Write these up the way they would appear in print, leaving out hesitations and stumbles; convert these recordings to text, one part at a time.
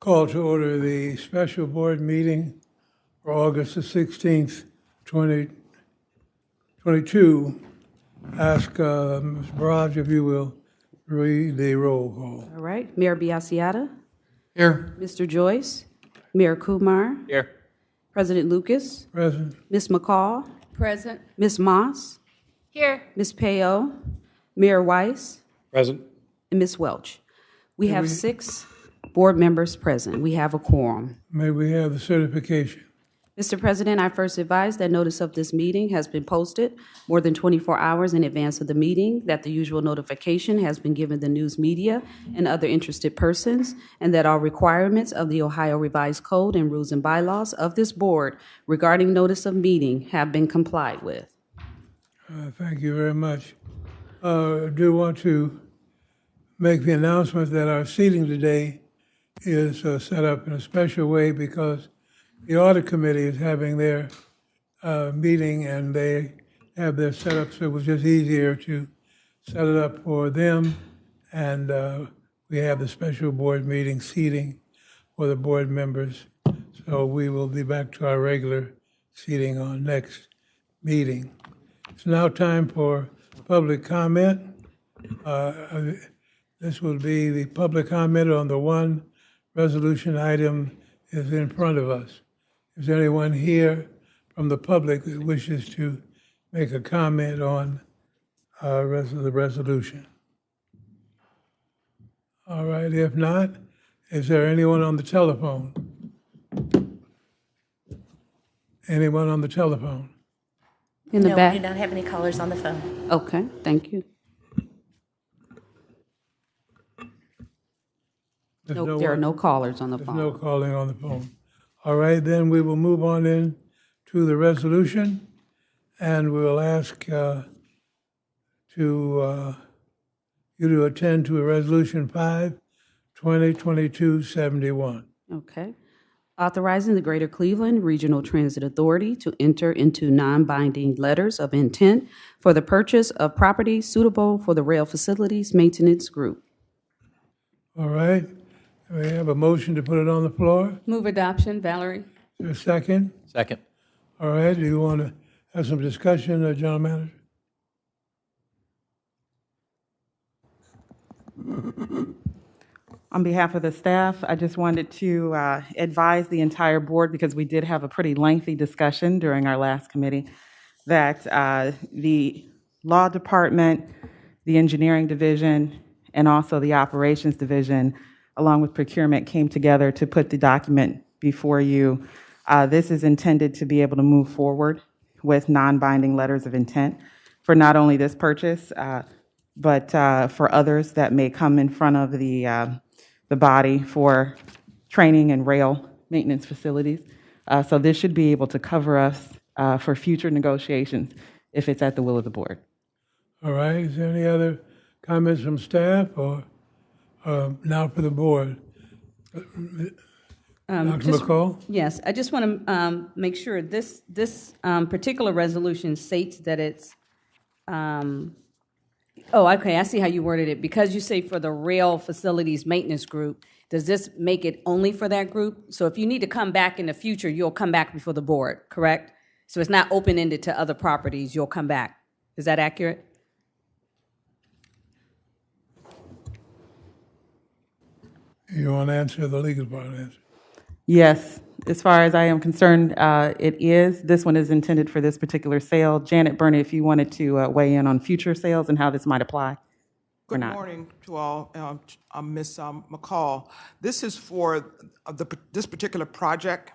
Call to order the special board meeting for August the 16th, 2022. Ask Ms. Barrage if you will read the roll call. All right. Mayor Biassiata. Here. Mr. Joyce. Mayor Kumar. Here. President Lucas. Present. Ms. McCall. Present. Ms. Moss. Here. Ms. Peo. Mayor Weiss. Present. And Ms. Welch. We have 6 board members present. We have a quorum. May we have the certification? Mr. President, I first advise that notice of this meeting has been posted more than 24 hours in advance of the meeting, that the usual notification has been given the news media and other interested persons, and that all requirements of the Ohio Revised Code and rules and bylaws of this board regarding notice of meeting have been complied with. Thank you very much. I do want to make the announcement that our seating today is set up in a special way because the audit committee is having their meeting and they have their setup, so it was just easier to set it up for them. And we have the special board meeting seating for the board members. So we will be back to our regular seating on next meeting. It's now time for public comment. This will be the public comment on the one resolution item is in front of us. Is there anyone here from the public that wishes to make a comment on the resolution? All right, if not, is there anyone on the telephone? Anyone on the telephone? In the No, back? we do not have any callers on the phone. Okay, thank you. No, there are no callers on the There's phone. no calling on the phone. All right, then we will move on in to the resolution, and we will ask you to attend to Resolution 5, 2022-71. Okay. Authorizing the Greater Cleveland Regional Transit Authority to enter into non-binding letters of intent for the purchase of property suitable for the rail facilities maintenance group. All right, we have a motion to put it on the floor. Move adoption, Valerie. Is there a second? Second. All right, do you want to have some discussion, General Manager? On behalf of the staff, I just wanted to advise the entire board, because we did have a pretty lengthy discussion during our last committee, that the law department, the engineering division, and also the operations division, along with procurement, came together to put the document before you. This is intended to be able to move forward with non-binding letters of intent for not only this purchase, but for others that may come in front of the body for training and rail maintenance facilities. So this should be able to cover us for future negotiations if it's at the will of the board. All right, is there any other comments from staff or now for the board? Dr. McCall? Yes, I just want to make sure this particular resolution states that it's, oh, okay, I see how you worded it. Because you say for the rail facilities maintenance group, does this make it only for that group? So if you need to come back in the future, you'll come back before the board, correct? So it's not open-ended to other properties, you'll come back. Is that accurate? You want to answer the legal part answer? Yes, as far as I am concerned, it is. This one is intended for this particular sale. Janet Burney, if you wanted to weigh in on future sales and how this might apply or Good not. morning to all. Ms. McCall, this is for this particular project.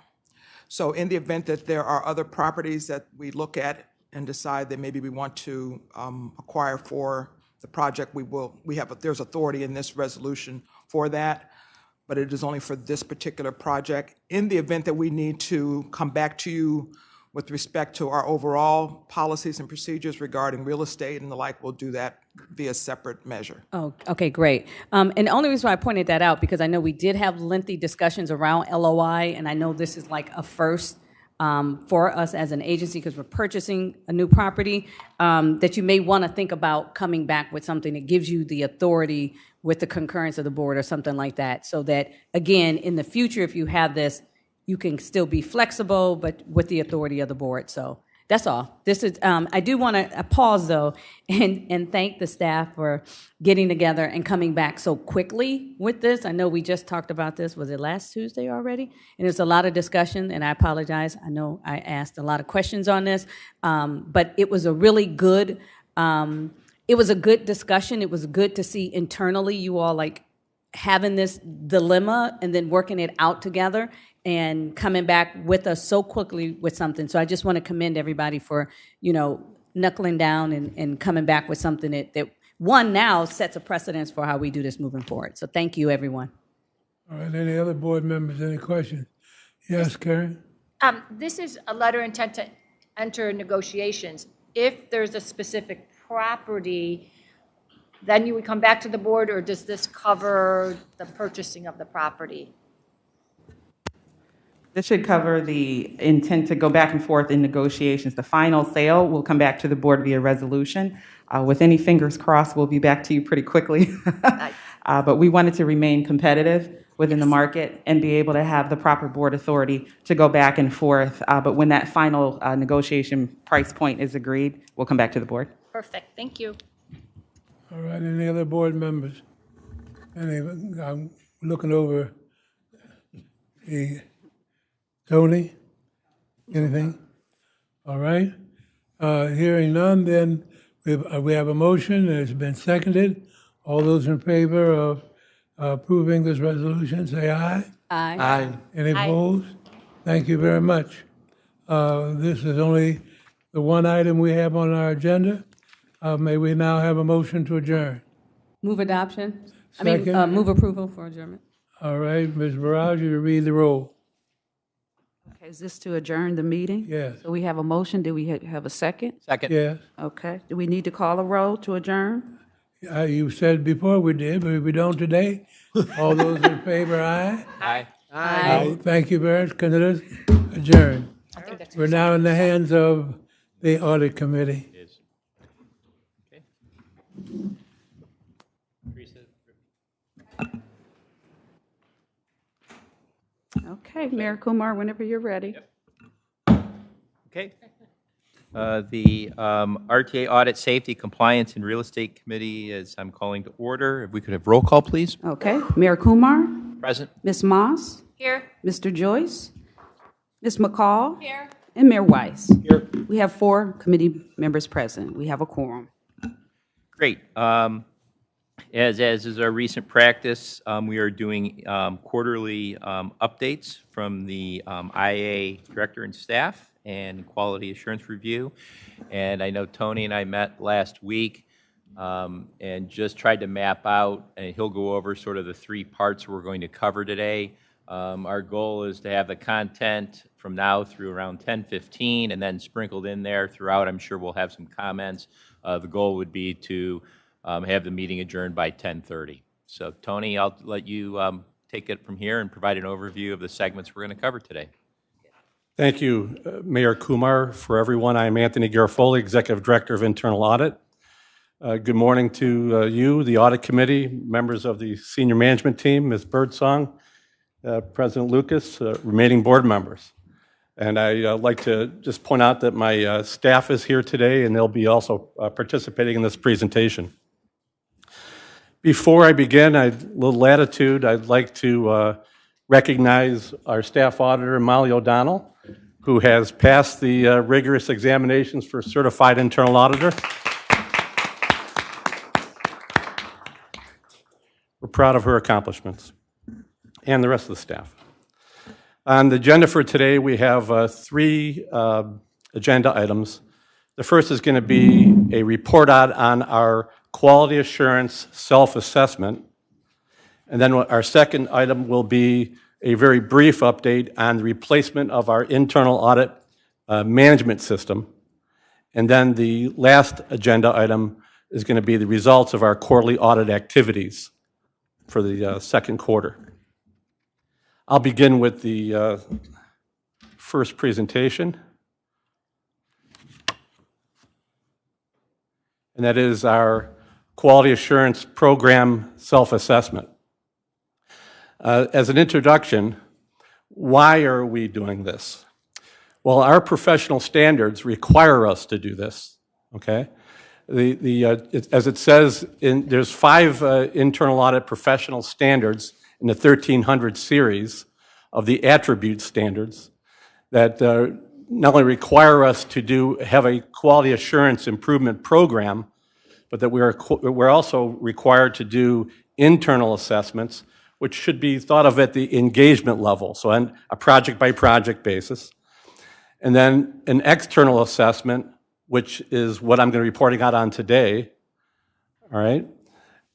So in the event that there are other properties that we look at and decide that maybe we want to acquire for the project, there's authority in this resolution for that, but it is only for this particular project. In the event that we need to come back to you with respect to our overall policies and procedures regarding real estate and the like, we'll do that via separate measure. Oh, okay, great. And the only reason why I pointed that out, because I know we did have lengthy discussions around LOI, and I know this is like a first for us as an agency because we're purchasing a new property, that you may want to think about coming back with something that gives you the authority with the concurrence of the board or something like that, so that, again, in the future, if you have this, you can still be flexible, but with the authority of the board. So that's all. This is, I do want to pause, though, and thank the staff for getting together and coming back so quickly with this. I know we just talked about this, was it last Tuesday already? And there's a lot of discussion, and I apologize. I know I asked a lot of questions on this, but it was a really good, it was a good discussion. It was good to see internally you all like having this dilemma and then working it out together and coming back with us so quickly with something. So I just want to commend everybody for, knuckling down and coming back with something that one now sets a precedence for how we do this moving forward. So thank you, everyone. All right, any other board members, any questions? Yes, Karen? This is a letter intent to enter negotiations. If there's a specific property, then you would come back to the board, or does this cover the purchasing of the property? This should cover the intent to go back and forth in negotiations. The final sale will come back to the board via resolution. With any fingers crossed, we'll be back to you pretty quickly. But we wanted to remain competitive within the market and be able to have the proper board authority to go back and forth. But when that final negotiation price point is agreed, we'll come back to the board. Perfect, thank you. All right, any other board members? I'm looking over Tony, anything? All right. Hearing none, then we have a motion, and it's been seconded. All those in favor of approving this resolution, say aye. Aye. Aye. Any opposed? Thank you very much. This is only the one item we have on our agenda. May we now have a motion to adjourn? Move adoption. Second. Move approval for adjournment. All right, Ms. Barrage, you read the roll. Okay, is this to adjourn the meeting? Yes. So we have a motion. Do we have a second? Second. Yes. Okay. Do we need to call a roll to adjourn? You said before we did, but we don't today. All those in favor, aye? Aye. Aye. Thank you very much. Consider adjourned. We're now in the hands of the Audit Committee. It is. Okay. Okay, Mayor Kumar, whenever you're ready. Okay. The RTA Audit, Safety, Compliance, and Real Estate Committee, as I'm calling to order. If we could have roll call, please. Okay, Mayor Kumar, Present. Ms. Moss, Here. Mr. Joyce, Ms. McCall, Here. and Mayor Weiss. Here. We have 4 committee members present. We have a quorum. Great. As is our recent practice, we are doing quarterly updates from the IA director and staff and quality assurance review. And I know Tony and I met last week and just tried to map out, and he'll go over sort of the 3 parts we're going to cover today. Our goal is to have the content from now through around 10:15, and then sprinkled in there throughout, I'm sure we'll have some comments. The goal would be to have the meeting adjourned by 10:30. So Tony, I'll let you take it from here and provide an overview of the segments we're going to cover today. Thank you, Mayor Kumar. For everyone, I'm Anthony Garofoli, Executive Director of Internal Audit. Good morning to you, the Audit Committee, members of the Senior Management Team, Ms. Birdsong, President Lucas, remaining board members. And I'd like to just point out that my staff is here today, and they'll be also participating in this presentation. Before I begin, a little latitude, I'd like to recognize our staff auditor, Molly O'Donnell, who has passed the rigorous examinations for Certified Internal Auditor. We're proud of her accomplishments and the rest of the staff. On the agenda for today, we have 3 agenda items. The first is going to be a report out on our quality assurance self-assessment. And then our second item will be a very brief update on the replacement of our internal audit management system. And then the last agenda item is going to be the results of our quarterly audit activities for the second quarter. I'll begin with the first presentation. And that is our quality assurance program self-assessment. As an introduction, why are we doing this? Well, our professional standards require us to do this, okay? As it says, there's 5 internal audit professional standards in the 1300 series of the attribute standards that not only require us to have a quality assurance improvement program, but that we're also required to do internal assessments, which should be thought of at the engagement level, so on a project-by-project basis. And then an external assessment, which is what I'm going to be reporting out on today, all right?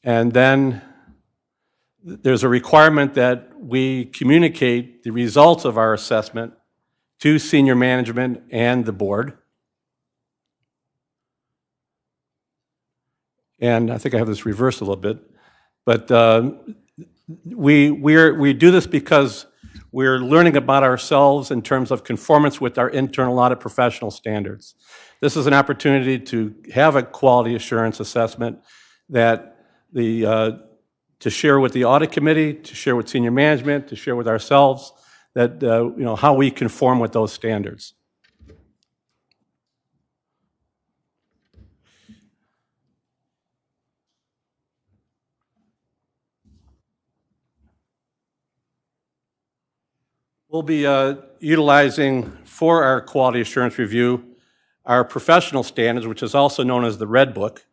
And then there's a requirement that we communicate the results of our assessment to senior management and the board. And I think I have this reversed a little bit, but we do this because we're learning about ourselves in terms of conformance with our internal audit professional standards. This is an opportunity to have a quality assurance assessment that to share with the audit committee, to share with senior management, to share with ourselves, that how we conform with those standards. We'll be utilizing for our quality assurance review our professional standards, which is also known as the Red Book.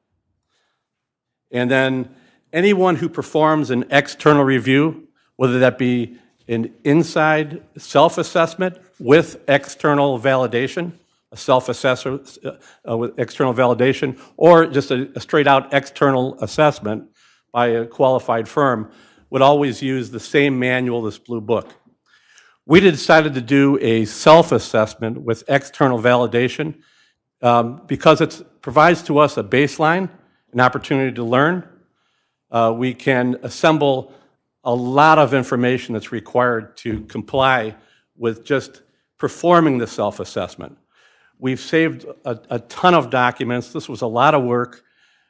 And then anyone who performs an external review, whether that be an inside self-assessment with external validation, a self-assessor with external validation, or just a straight-out external assessment by a qualified firm, would always use the same manual, this blue book. We decided to do a self-assessment with external validation because it provides to us a baseline, an opportunity to learn. We can assemble a lot of information that's required to comply with just performing the self-assessment. We've saved a ton of documents. This was a lot of work.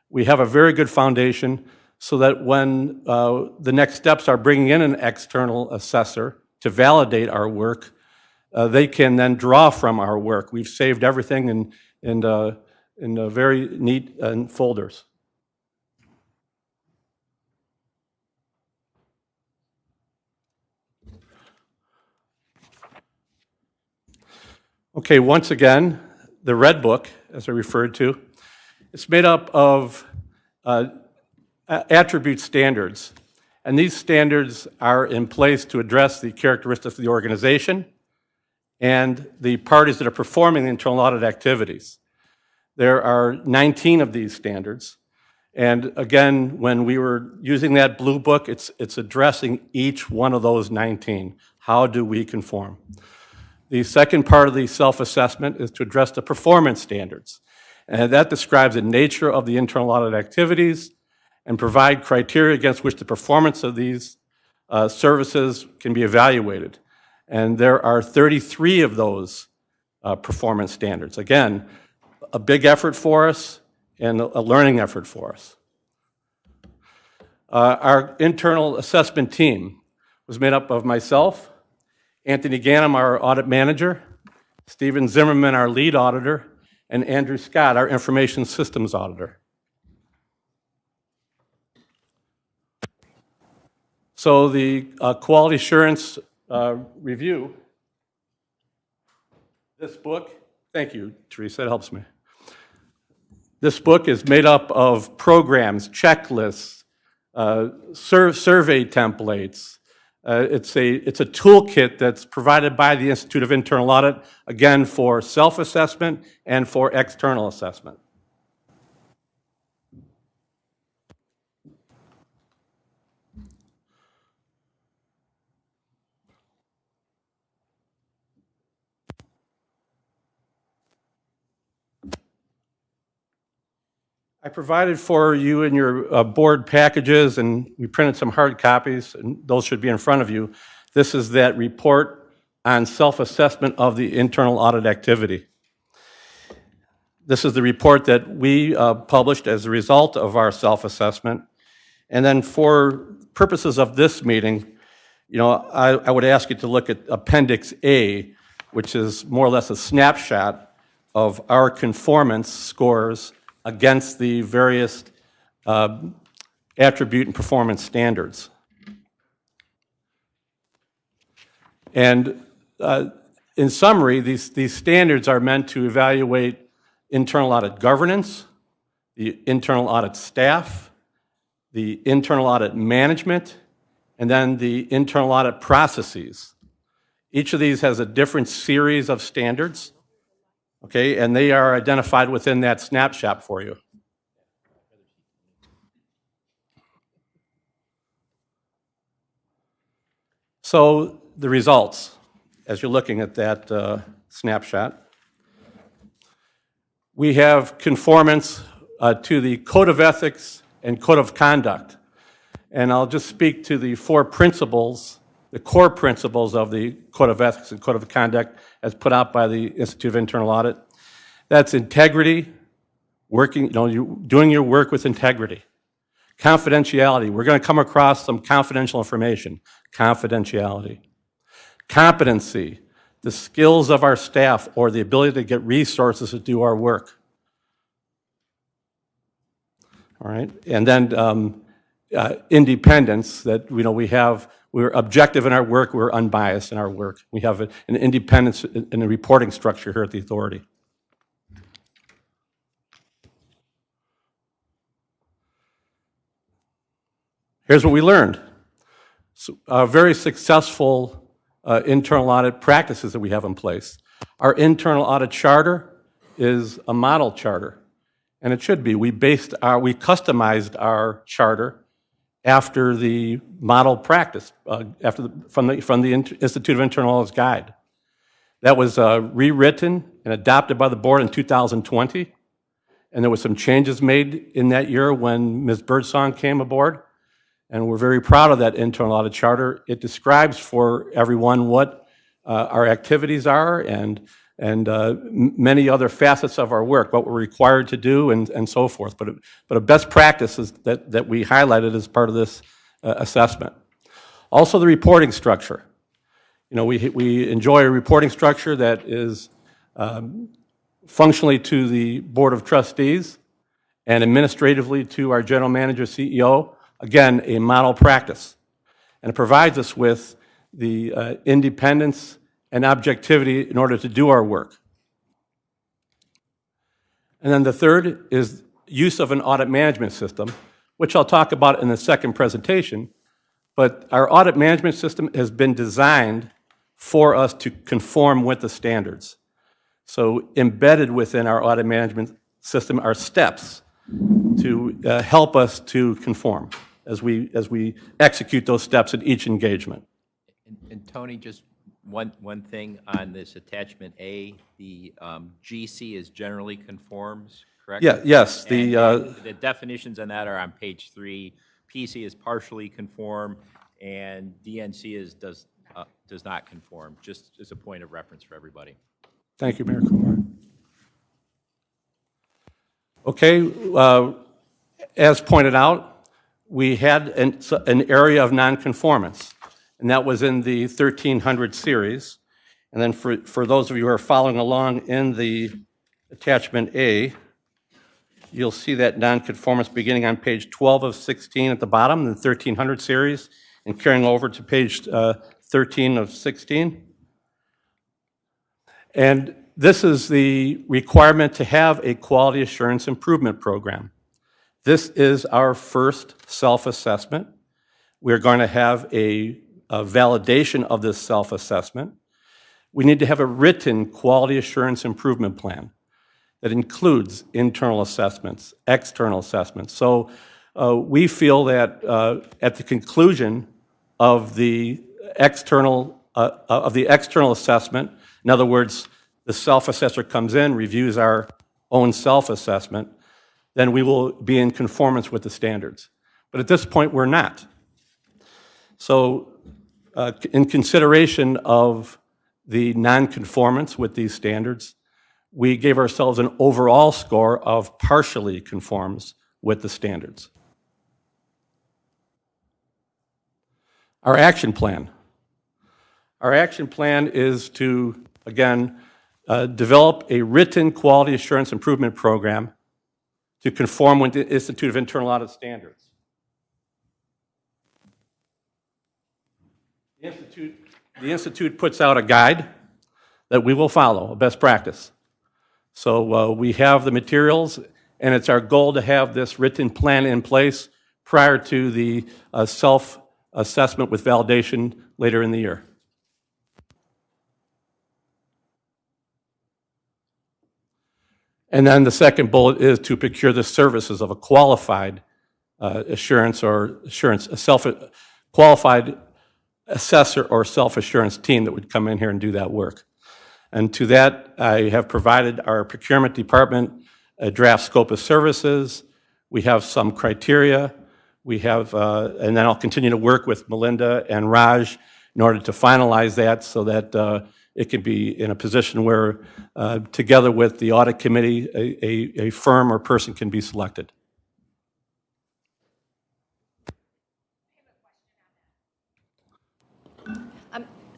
We have a very good foundation so that when the next steps are bringing in an external assessor to validate our work, they can then draw from our work. We've saved everything in very neat folders. Okay, once again, the Red Book, as I referred to, it's made up of attribute standards. And these standards are in place to address the characteristics of the organization and the parties that are performing the internal audit activities. There are 19 of these standards. And again, when we were using that blue book, it's addressing each one of those 19. How do we conform? The second part of the self-assessment is to address the performance standards. And that describes the nature of the internal audit activities and provide criteria against which the performance of these services can be evaluated. And there are 33 of those performance standards. Again, a big effort for us and a learning effort for us. Our internal assessment team was made up of myself, Anthony Ganem, our audit manager, Stephen Zimmerman, our lead auditor, and Andrew Scott, our information systems auditor. So the quality assurance review, this book, thank you, Teresa, it helps me. This book is made up of programs, checklists, survey templates. It's a toolkit that's provided by the Institute of Internal Audit, again, for self-assessment and for external assessment. I provided for you in your board packages, and we printed some hard copies, and those should be in front of you. This is that report on self-assessment of the internal audit activity. This is the report that we published as a result of our self-assessment. And then for purposes of this meeting, I would ask you to look at Appendix A, which is more or less a snapshot of our conformance scores against the various attribute and performance standards. And in summary, these standards are meant to evaluate internal audit governance, the internal audit staff, the internal audit management, and then the internal audit processes. Each of these has a different series of standards, okay, and they are identified within that snapshot for you. So the results, as you're looking at that snapshot, we have conformance to the Code of Ethics and Code of Conduct. And I'll just speak to the four principles, the core principles of the Code of Ethics and Code of Conduct as put out by the Institute of Internal Audit. That's integrity, doing your work with integrity. Confidentiality, we're going to come across some confidential information. Confidentiality. Competency, the skills of our staff or the ability to get resources to do our work. All right, and then independence, that we're objective in our work, we're unbiased in our work. We have an independence in the reporting structure here at the authority. Here's what we learned. Very successful internal audit practices that we have in place. Our internal audit charter is a model charter, and it should be. We customized our charter after the model practice, from the Institute of Internal Audit's guide. That was rewritten and adopted by the board in 2020, and there were some changes made in that year when Ms. Birdsong came aboard. And we're very proud of that internal audit charter. It describes for everyone what our activities are and many other facets of our work, what we're required to do and so forth. But a best practice is that we highlighted as part of this assessment. Also the reporting structure. We enjoy a reporting structure that is functionally to the Board of Trustees and administratively to our General Manager, CEO. Again, a model practice. And it provides us with the independence and objectivity in order to do our work. And then the third is use of an audit management system, which I'll talk about in the second presentation. But our audit management system has been designed for us to conform with the standards. So embedded within our audit management system are steps to help us to conform as we execute those steps in each engagement. And Tony, just one thing on this attachment A, the GC is generally conforms, correct? Yeah, yes. And the definitions on that are on page 3. PC is partially conform, and DNC does not conform, just as a point of reference for everybody. Thank you, Mayor Kumar. Okay, as pointed out, we had an area of nonconformance, and that was in the 1300 series. And then for those of you who are following along in the attachment A, you'll see that nonconformance beginning on page 12 of 16 at the bottom, the 1300 series, and carrying over to page 13 of 16. And this is the requirement to have a quality assurance improvement program. This is our first self-assessment. We're going to have a validation of this self-assessment. We need to have a written quality assurance improvement plan that includes internal assessments, external assessments. So we feel that at the conclusion of the external assessment, in other words, the self-assessor comes in, reviews our own self-assessment, then we will be in conformance with the standards. But at this point, we're not. So in consideration of the nonconformance with these standards, we gave ourselves an overall score of partially conforms with the standards. Our action plan. Our action plan is to, again, develop a written quality assurance improvement program to conform with the Institute of Internal Audit standards. The Institute puts out a guide that we will follow, a best practice. So we have the materials, and it's our goal to have this written plan in place prior to the self-assessment with validation later in the year. And then the second bullet is to procure the services of a qualified assurance or assurance, a qualified assessor or self-assurance team that would come in here and do that work. And to that, I have provided our procurement department a draft scope of services. We have some criteria. We have, and then I'll continue to work with Melinda and Raj in order to finalize that so that it can be in a position where, together with the audit committee, a firm or person can be selected.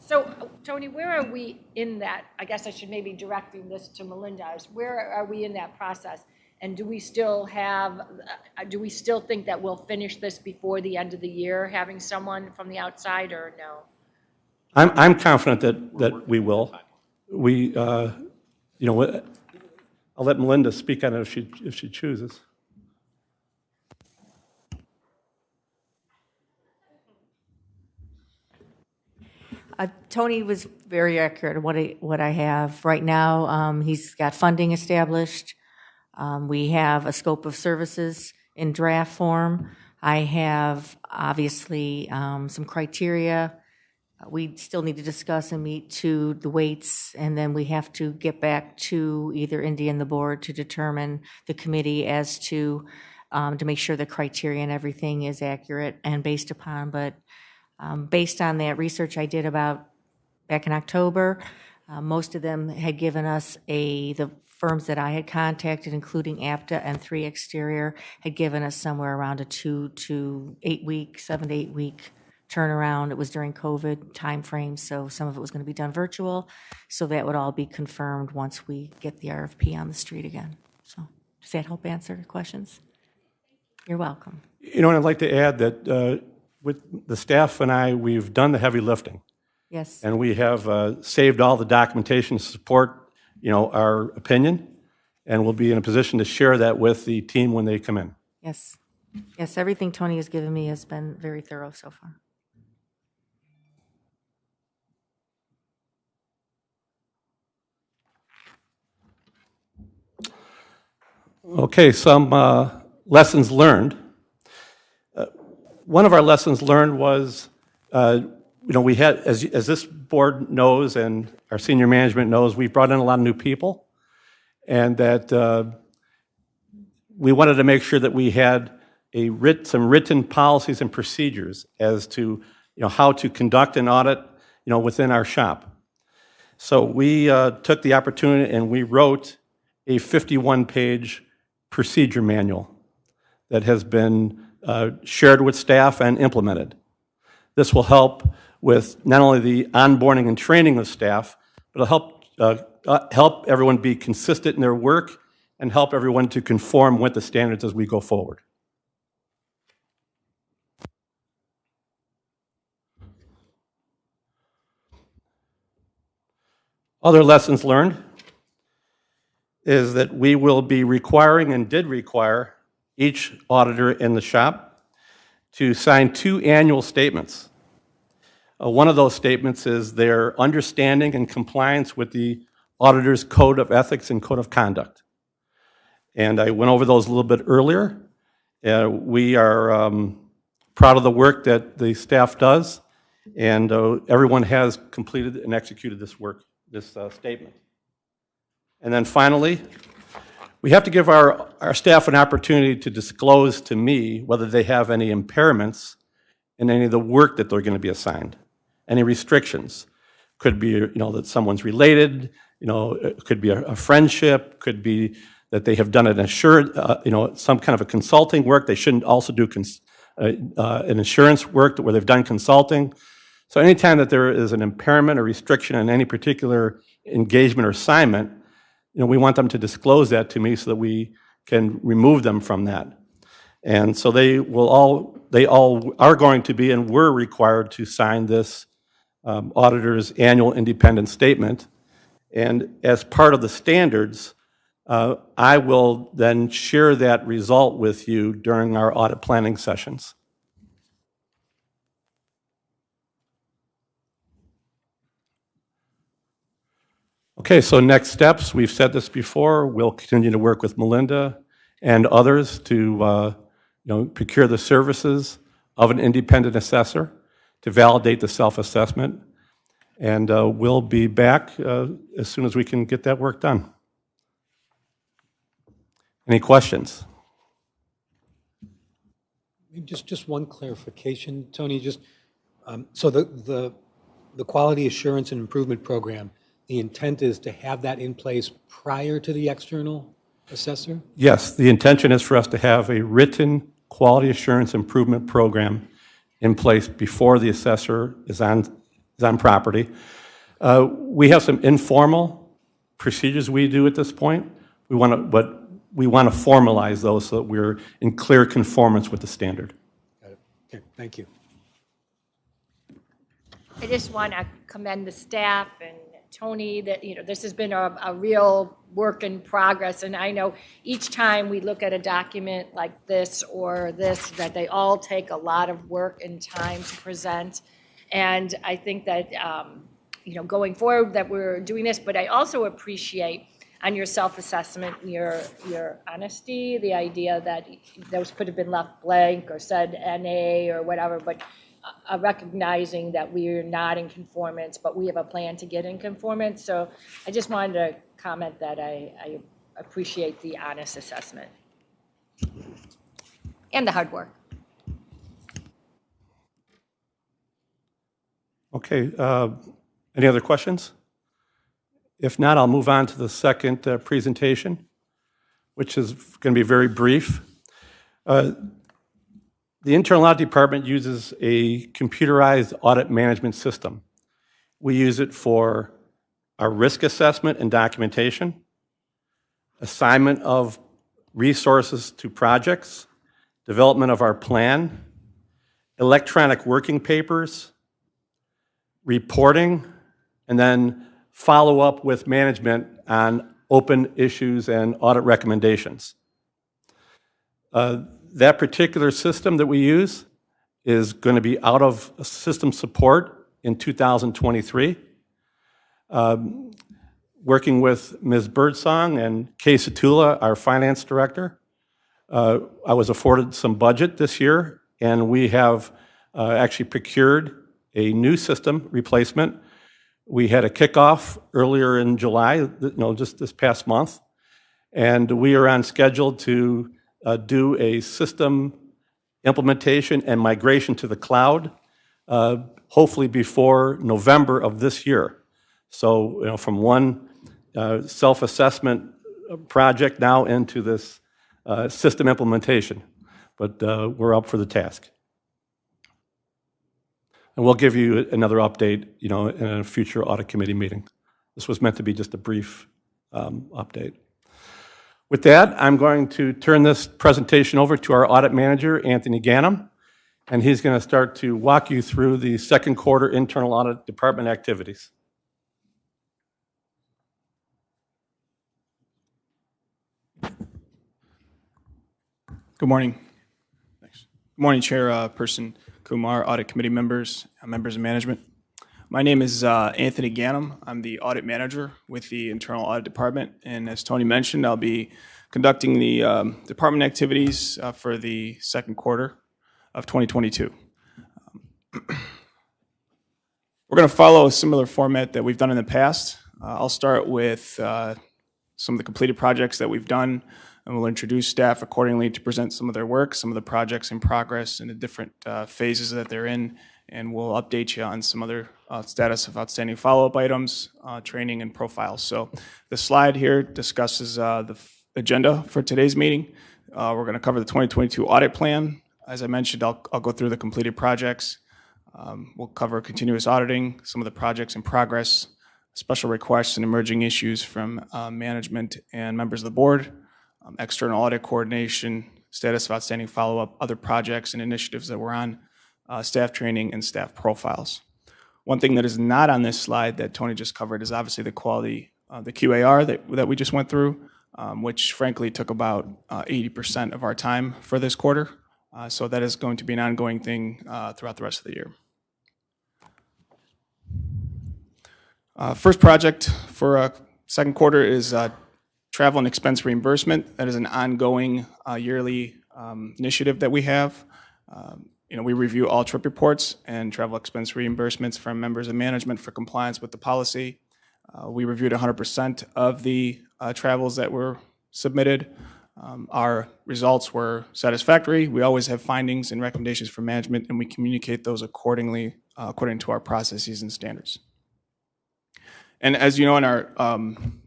So, Tony, where are we in that? I guess I should maybe directing this to Melinda. Where are we in that process? And do we still have, do we still think that we'll finish this before the end of the year, having someone from the outside, or no? I'm confident that we will. We, you know, I'll let Melinda speak on it if she chooses. Tony was very accurate on what I have right now. He's got funding established. We have a scope of services in draft form. I have obviously some criteria. We still need to discuss and meet to the weights, and then we have to get back to either Indy and the board to determine the committee as to make sure the criteria and everything is accurate and based upon. But based on that research I did about back in October, most of them had given us the firms that I had contacted, including APTA and 3 Exterior, had given us somewhere around a 7 to 8 week turnaround. It was during COVID timeframe, so some of it was going to be done virtual. So that would all be confirmed once we get the RFP on the street again. So does that help answer the questions? You're welcome. You know, and I'd like to add that with the staff and I, we've done the heavy lifting. Yes. And we have saved all the documentation to support, you know, our opinion, and we'll be in a position to share that with the team when they come in. Yes. Yes, everything Tony has given me has been very thorough so far. Okay, some lessons learned. One of our lessons learned was, you know, we had, as this board knows and our senior management knows, we brought in a lot of new people, and that we wanted to make sure that we had some written policies and procedures as to, you know, how to conduct an audit, you know, within our shop. So we took the opportunity and we wrote a 51-page procedure manual that has been shared with staff and implemented. This will help with not only the onboarding and training of staff, but it'll help everyone be consistent in their work and help everyone to conform with the standards as we go forward. Other lessons learned is that we will be requiring and did require each auditor in the shop to sign 2 annual statements. One of those statements is their understanding and compliance with the auditor's code of ethics and code of conduct. And I went over those a little bit earlier. We are proud of the work that the staff does, and everyone has completed and executed this work, this statement. And then finally, we have to give our staff an opportunity to disclose to me whether they have any impairments in any of the work that they're going to be assigned, any restrictions. Could be, you know, that someone's related, it could be a friendship, could be that they have done an assured, some kind of a consulting work. They shouldn't also do an insurance work where they've done consulting. So anytime that there is an impairment or restriction in any particular engagement or assignment, we want them to disclose that to me so that we can remove them from that. And so they all are going to be and were required to sign this auditor's annual independent statement. And as part of the standards, I will then share that result with you during our audit planning sessions. Okay, so next steps, we've said this before, we'll continue to work with Melinda and others to procure the services of an independent assessor to validate the self-assessment. And we'll be back as soon as we can get that work done. Any questions? Just one clarification, Tony. So the quality assurance and improvement program, the intent is to have that in place prior to the external assessor? Yes, the intention is for us to have a written quality assurance improvement program in place before the assessor is on property. We have some informal procedures we do at this point. We want to formalize those so that we're in clear conformance with the standard. Got it. Okay, thank you. I just want to commend the staff and Tony that, this has been a real work in progress. And I know each time we look at a document like this or this, that they all take a lot of work and time to present. And I think that, going forward that we're doing this, but I also appreciate on your self-assessment, your honesty, the idea that those could have been left blank or said NA or whatever, but recognizing that we're not in conformance, but we have a plan to get in conformance. So I just wanted to comment that I appreciate the honest assessment and the hard work. Okay, any other questions? If not, I'll move on to the second presentation, which is going to be very brief. The Internal Audit Department uses a computerized audit management system. We use it for our risk assessment and documentation, assignment of resources to projects, development of our plan, electronic working papers, reporting, and then follow up with management on open issues and audit recommendations. That particular system that we use is going to be out of system support in 2023. Working with Ms. Birdsong and Kay Satula, our finance director, I was afforded some budget this year, and we have actually procured a new system replacement. We had a kickoff earlier in July, just this past month, and we are on schedule to do a system implementation and migration to the cloud, hopefully before November of this year. So, from one self-assessment project now into this system implementation, but we're up for the task. And we'll give you another update, in a future audit committee meeting. This was meant to be just a brief update. With that, I'm going to turn this presentation over to our audit manager, Anthony Gannum, and he's going to start to walk you through the second quarter internal audit department activities. Good morning. Thanks. Good morning, Chairperson Kumar, audit committee members, members of management. My name is Anthony Gannum. I'm the audit manager with the Internal Audit Department, and as Tony mentioned, I'll be conducting the department activities for the second quarter of 2022. We're going to follow a similar format that we've done in the past. I'll start with some of the completed projects that we've done, and we'll introduce staff accordingly to present some of their work, some of the projects in progress, and the different phases that they're in, and we'll update you on some other status of outstanding follow-up items, training, and profiles. So the slide here discusses the agenda for today's meeting. We're going to cover the 2022 audit plan. As I mentioned, I'll go through the completed projects. We'll cover continuous auditing, some of the projects in progress, special requests and emerging issues from management and members of the board, external audit coordination, status of outstanding follow-up, other projects and initiatives that we're on, staff training, and staff profiles. One thing that is not on this slide that Tony just covered is obviously the quality, the QAR that we just went through, which frankly took about 80% of our time for this quarter. So that is going to be an ongoing thing throughout the rest of the year. First project for second quarter is travel and expense reimbursement. That is an ongoing yearly initiative that we have. We review all trip reports and travel expense reimbursements from members of management for compliance with the policy. We reviewed 100% of the travels that were submitted. Our results were satisfactory. We always have findings and recommendations from management, and we communicate those accordingly, according to our processes and standards. And as you know, in our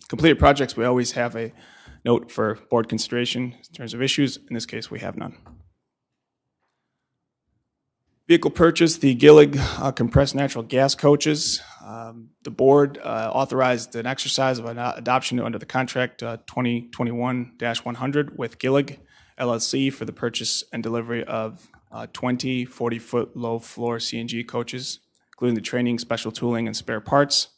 completed projects, we always have a note for board consideration in terms of issues. In this case, we have none. Vehicle purchase, the Gillig compressed natural gas coaches. The board authorized an exercise of an adoption under the contract 2021-100 with Gillig LLC for the purchase and delivery of 20 40-foot low-floor CNG coaches, including the training, special tooling, and spare parts.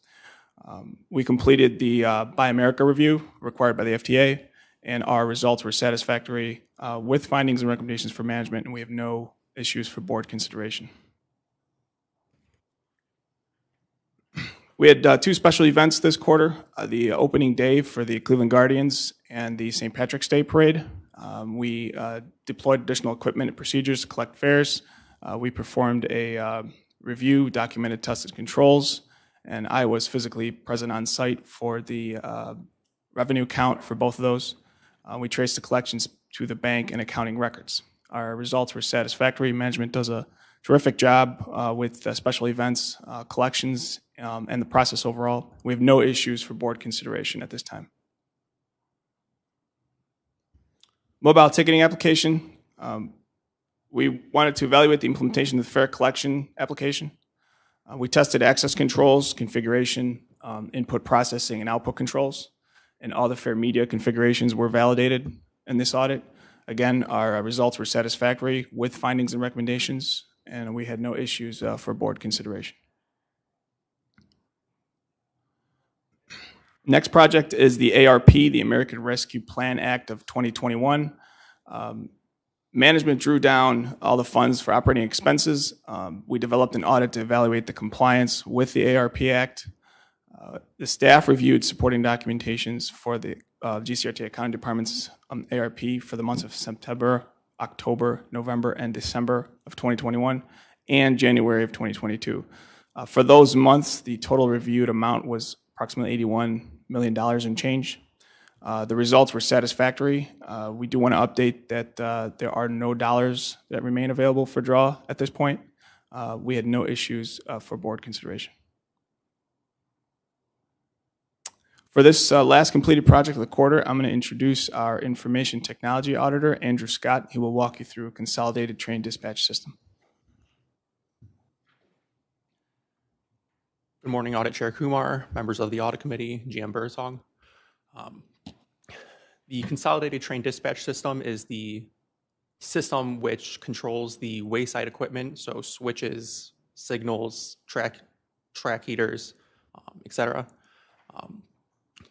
We completed the Buy America review required by the FTA, and our results were satisfactory with findings and recommendations for management, and we have no issues for board consideration. We had two special events this quarter, the opening day for the Cleveland Guardians and the St. Patrick's Day Parade. We deployed additional equipment and procedures to collect fares. We performed a review, documented tested controls, and I was physically present on site for the revenue count for both of those. We traced the collections to the bank and accounting records. Our results were satisfactory. Management does a terrific job with special events, collections, and the process overall. We have no issues for board consideration at this time. Mobile ticketing application. We wanted to evaluate the implementation of the fare collection application. We tested access controls, configuration, input processing, and output controls, and all the fare media configurations were validated in this audit. Again, our results were satisfactory with findings and recommendations, and we had no issues for board consideration. Next project is the ARP, the American Rescue Plan Act of 2021. Management drew down all the funds for operating expenses. We developed an audit to evaluate the compliance with the ARP Act. The staff reviewed supporting documentations for the GCRT accounting department's ARP for the months of September, October, November, and December of 2021, and January of 2022. For those months, the total reviewed amount was approximately $81 million and change. The results were satisfactory. We do want to update that there are no dollars that remain available for draw at this point. We had no issues for board consideration. For this last completed project of the quarter, I'm going to introduce our information technology auditor, Andrew Scott. He will walk you through a consolidated train dispatch system. Good morning, Audit Chair Kumar, members of the Audit Committee, GM Bursong. The Consolidated Train Dispatch System is the system which controls the wayside equipment, so switches, signals, track heaters, etc.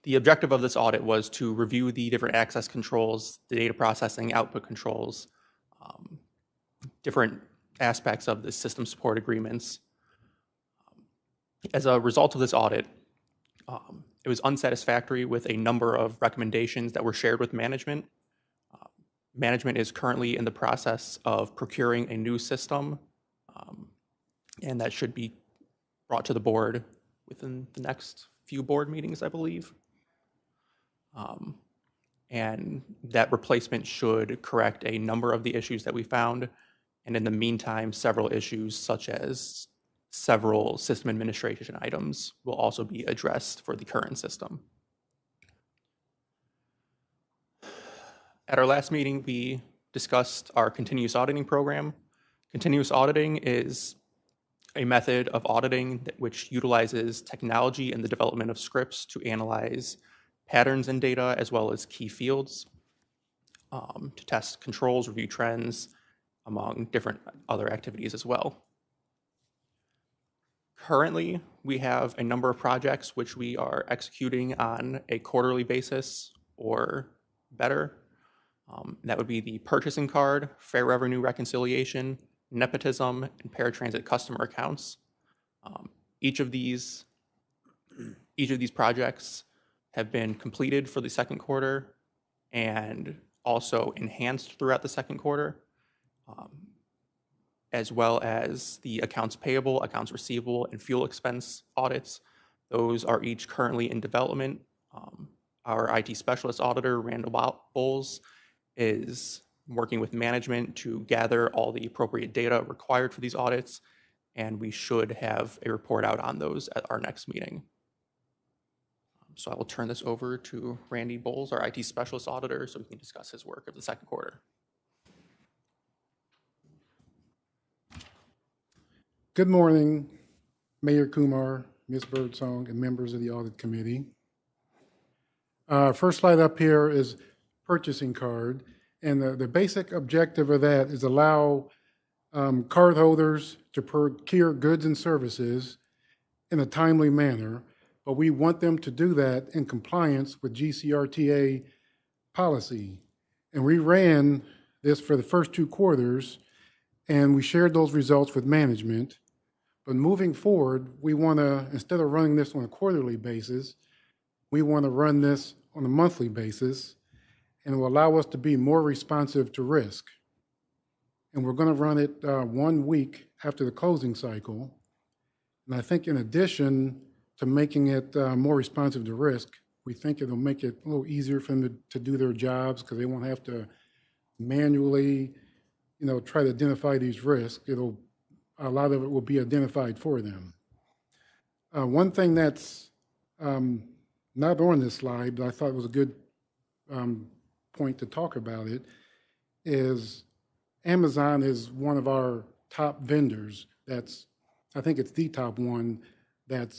The objective of this audit was to review the different access controls, the data processing, output controls, different aspects of the system support agreements. As a result of this audit, it was unsatisfactory with a number of recommendations that were shared with management. Management is currently in the process of procuring a new system, and that should be brought to the board within the next few board meetings, I believe. And that replacement should correct a number of the issues that we found And in the meantime, several issues such as several system administration items will also be addressed for the current system. At our last meeting, we discussed our continuous auditing program. Continuous auditing is a method of auditing which utilizes technology and the development of scripts to analyze patterns in data as well as key fields, to test controls, review trends, among different other activities as well. Currently, we have a number of projects which we are executing on a quarterly basis or better. That would be the purchasing card, fair revenue reconciliation, nepotism, and paratransit customer accounts. Each of these projects have been completed for the second quarter and also enhanced throughout the second quarter, as well as the accounts payable, accounts receivable, and fuel expense audits. Those are each currently in development. Our IT specialist auditor, Randall Bowles, is working with management to gather all the appropriate data required for these audits, and we should have a report out on those at our next meeting. So I will turn this over to Randy Bowles, our IT specialist auditor, so we can discuss his work of the second quarter. Good morning, Mayor Kumar, Ms. Birdsong, and members of the Audit Committee. First slide up here is purchasing card, and the basic objective of that is allow cardholders to procure goods and services in a timely manner, but we want them to do that in compliance with GCRTA policy. And we ran this for the first 2 quarters, and we shared those results with management. But moving forward, we want to, instead of running this on a quarterly basis, we want to run this on a monthly basis, and it will allow us to be more responsive to risk. And we're going to run it 1 week after the closing cycle. And I think in addition to making it more responsive to risk, we think it'll make it a little easier for them to do their jobs because they won't have to manually, try to identify these risks. A lot of it will be identified for them. One thing that's not on this slide, but I thought was a good point to talk about it, is Amazon is one of our top vendors. I think it's the top one that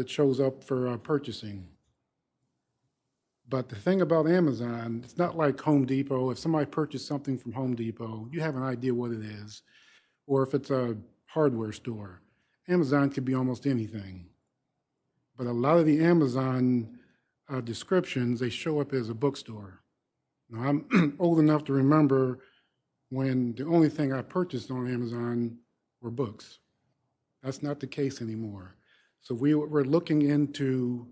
shows up for purchasing. But the thing about Amazon, it's not like Home Depot. If somebody purchased something from Home Depot, you have an idea what it is. Or if it's a hardware store. Amazon could be almost anything. But a lot of the Amazon descriptions, they show up as a bookstore. Now, I'm old enough to remember when the only thing I purchased on Amazon were books. That's not the case anymore. So we're looking into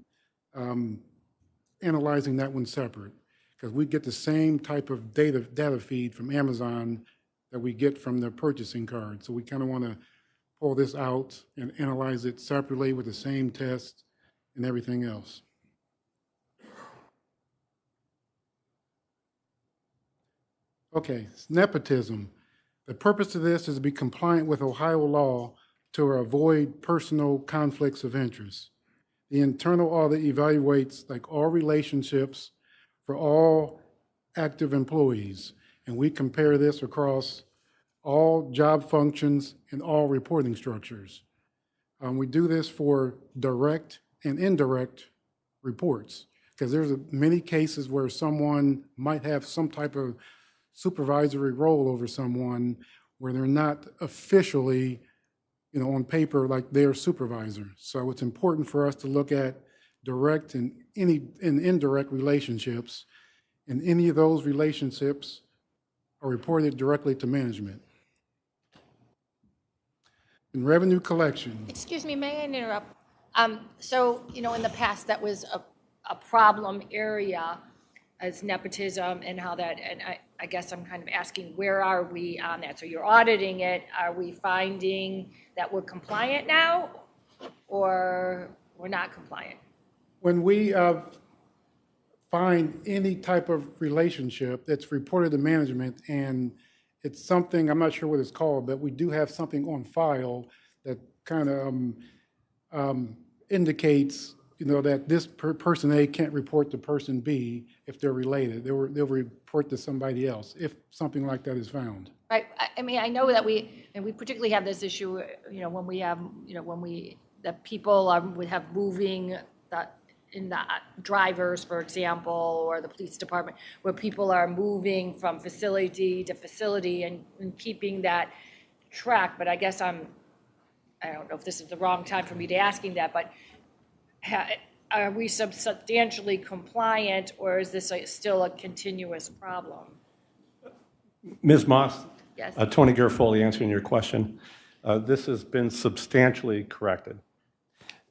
analyzing that one separate, because we get the same type of data feed from Amazon that we get from the purchasing card. So we kind of want to pull this out and analyze it separately with the same test and everything else. Okay, nepotism. The purpose of this is to be compliant with Ohio law to avoid personal conflicts of interest. The internal audit evaluates all relationships for all active employees, and we compare this across all job functions and all reporting structures. We do this for direct and indirect reports, because there's many cases where someone might have some type of supervisory role over someone where they're not officially, on paper like their supervisor. So it's important for us to look at direct and indirect relationships, and any of those relationships are reported directly to management. In revenue collection. Excuse me, may I interrupt? So, in the past, that was a problem area as nepotism and how that, and I guess I'm kind of asking, where are we on that? So you're auditing it. Are we finding that we're compliant now, or we're not compliant? When we find any type of relationship that's reported to management and it's something, I'm not sure what it's called, but we do have something on file that kind of indicates, that this person A can't report to person B if they're related. They'll report to somebody else if something like that is found. Right, I mean, I know that we particularly have this issue, when we have, that people would have moving, in the drivers, for example, or the police department, where people are moving from facility to facility and keeping that track. But I guess I don't know if this is the wrong time for me to asking that, but are we substantially compliant, or is this still a continuous problem? Ms. Moss? Yes. Tony Garofoli answering your question. This has been substantially corrected.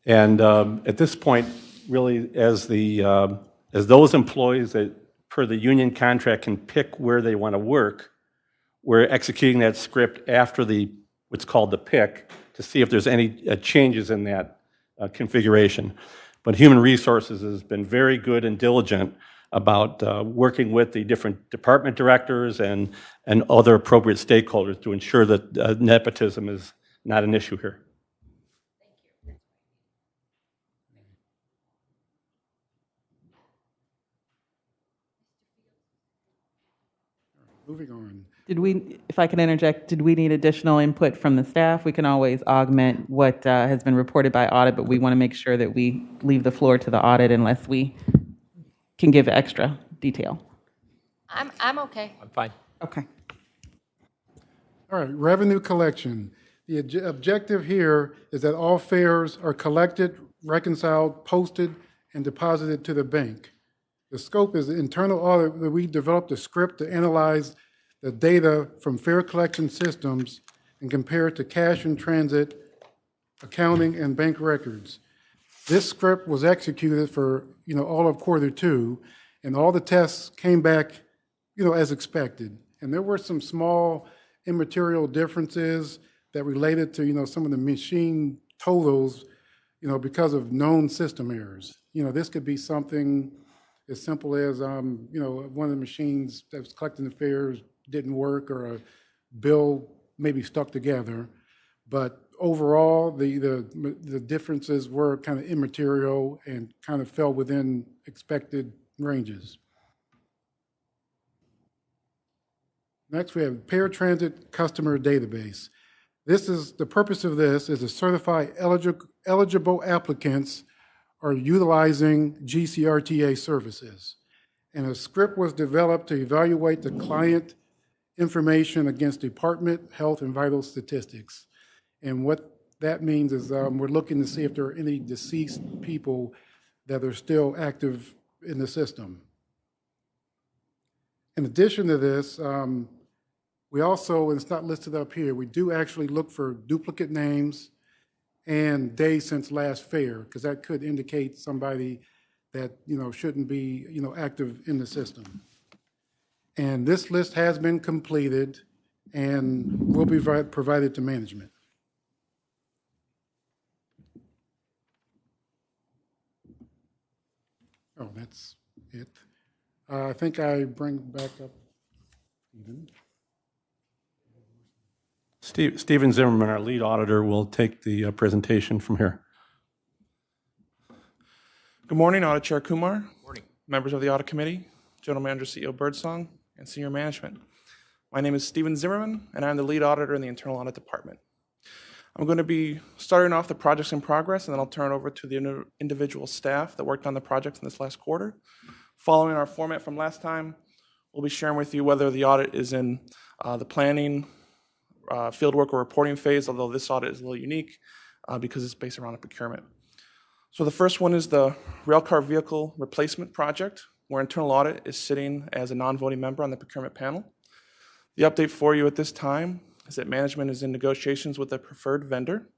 And at this point, really, as those employees that, per the union contract, can pick where they want to work, we're executing that script after what's called the pick to see if there's any changes in that configuration. But Human Resources has been very good and diligent about working with the different department directors and other appropriate stakeholders to ensure that nepotism is not an issue here. Moving on. If I can interject, did we need additional input from the staff? We can always augment what has been reported by audit, but we want to make sure that we leave the floor to the audit unless we can give extra detail. I'm okay. I'm fine. Okay. All right, revenue collection. The objective here is that all fares are collected, reconciled, posted, and deposited to the bank. The scope is the internal audit where we developed a script to analyze the data from fare collection systems and compare it to cash in transit, accounting, and bank records. This script was executed for all of Q2, and all the tests came back as expected. And there were some small immaterial differences that related to some of the machine totals because of known system errors. This could be something as simple as one of the machines that was collecting the fares didn't work, or a bill maybe stuck together. But overall, the differences were kind of immaterial and kind of fell within expected ranges. Next, we have paratransit customer database. The purpose of this is to certify eligible applicants are utilizing GCRTA services. And a script was developed to evaluate the client information against department, health, and vital statistics. And what that means is we're looking to see if there are any deceased people that are still active in the system. In addition to this, we also, and it's not listed up here, we do actually look for duplicate names and days since last fare, because that could indicate somebody that shouldn't be active in the system. And this list has been completed and will be provided to management. Oh, that's it. I think I bring back up Stephen. Steven Zimmerman, our lead auditor, will take the presentation from here. Good morning, Audit Chair Kumar. Morning. Members of the Audit Committee, General Manager CEO Birdsong, and Senior Management. My name is Steven Zimmerman, and I'm the lead auditor in the Internal Audit Department. I'm going to be starting off the projects in progress, and then I'll turn it over to the individual staff that worked on the projects in this last quarter. Following our format from last time, we'll be sharing with you whether the audit is in the planning, fieldwork, or reporting phase, although this audit is a little unique because it's based around a procurement. So the first one is the railcar vehicle replacement project, where internal audit is sitting as a non-voting member on the procurement panel. The update for you at this time is that management is in negotiations with a preferred vendor,